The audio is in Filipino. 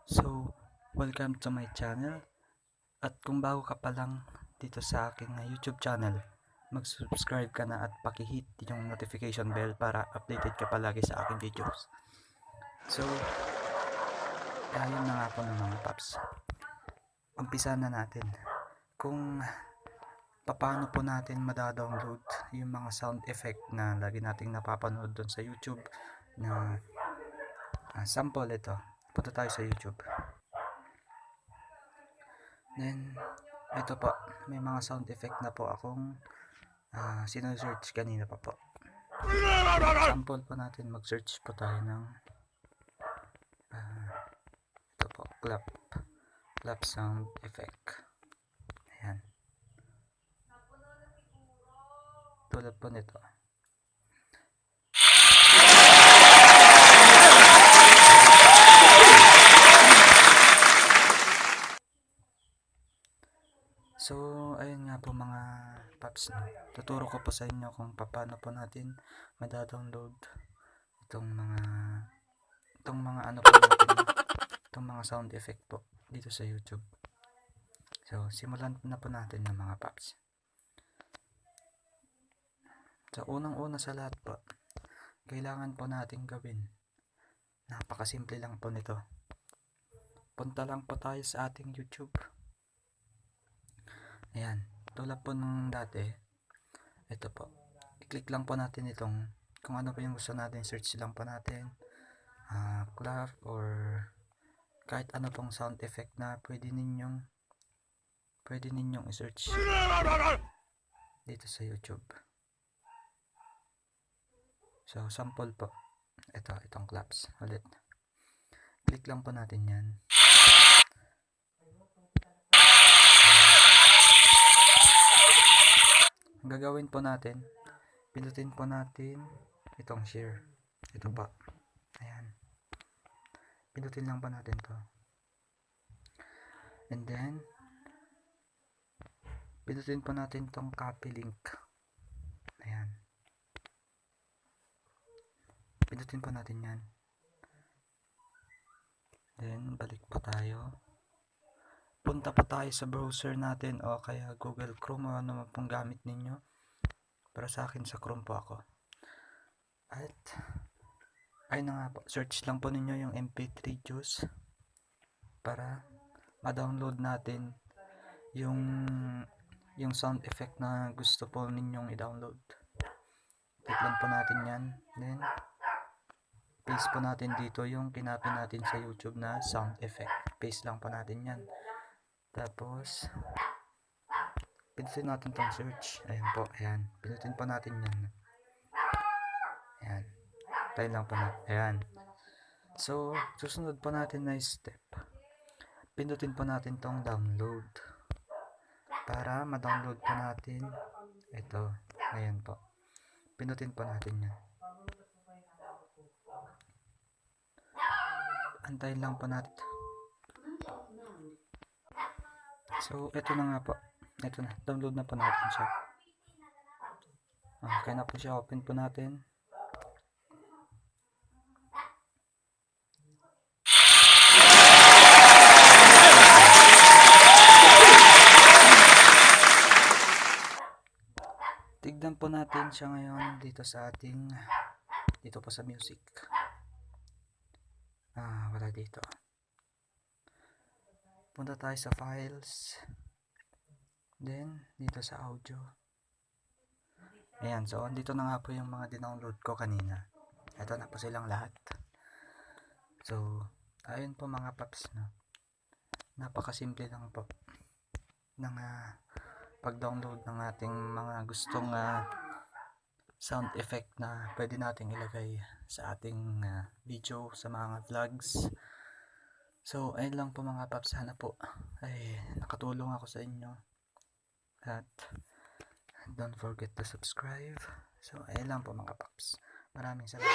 So, welcome to my channel. At kung bago ka pa lang dito sa aking YouTube channel, mag-subscribe ka na at paki-hit yung notification bell para updated ka palagi sa aking videos. So, ayun na nga po ng mga paps. Umpisa na natin. Kung paano po natin madadownload yung mga sound effect na lagi nating napapanood doon sa YouTube na sample ito. Punta tayo sa YouTube. Then, ito po, may mga sound effect na po akong sinesearch kanina pa po. Sample po natin, mag-search po tayo ng ito po, clap sound effect. Ayan. Tulad po nito. So, ayun nga po mga paps, no? Tuturo ko po sa inyo kung paano po natin madadownload itong mga ano po natin, itong mga sound effect po dito sa YouTube. So, simulan na po natin ng mga paps. So, unang-una sa lahat po, kailangan po natin gawin. Napakasimple lang po nito. Punta lang po tayo sa ating YouTube. Ayan, tulad po nung dati, ito po, i-click lang po natin itong, kung ano po yung gusto natin, search lang po natin, clap or kahit ano pong sound effect na pwede ninyong i-search dito sa YouTube. So, sample po, itong claps, ulit, click lang po natin yan. Gagawin po natin, pinutin po natin itong share. Ito pa. Ayan. Pinutin lang po natin to. And then, pinutin po natin itong copy link. Ayan. Pinutin po natin yan. Then, balik po tayo. Punta po tayo sa browser natin o kaya Google Chrome o ano man pong gamit ninyo. Para sa akin sa Chrome po ako. At ay na nga po, search lang po ninyo yung MP3 Juice para ma-download natin yung sound effect na gusto po ninyong i-download. Click lang po natin yan. Then paste po natin dito yung kinapin natin sa YouTube na sound effect. Paste lang po natin yan. Tapos, pinutin natin tong search. Ayan po, ayan. Pinutin po natin yan. Ayan. Tayo lang po natin. Ayan. So, susunod po natin na step. Pinutin po natin tong download. Para ma-download po natin ito. Ayan po. Pinutin po natin yan. Antayin lang po natin. So, ito na nga po. Ito na. Download na po natin siya. Okay na po siya. Open po natin. Tignan po natin siya ngayon dito sa ating, dito po sa music. Wala dito. Punta tayo sa files. Then, dito sa audio. Ayan, so dito na nga po yung mga dinownload ko kanina. Ito na po silang lahat. So, ayun po mga paps, no? Napakasimple lang po ng pag-download ng ating mga gustong sound effect na pwede nating ilagay sa ating video, sa mga vlogs. So, ayun lang po mga paps. Sana po ay nakatulong ako sa inyo. At don't forget to subscribe. So, ayun lang po mga paps. Maraming salamat.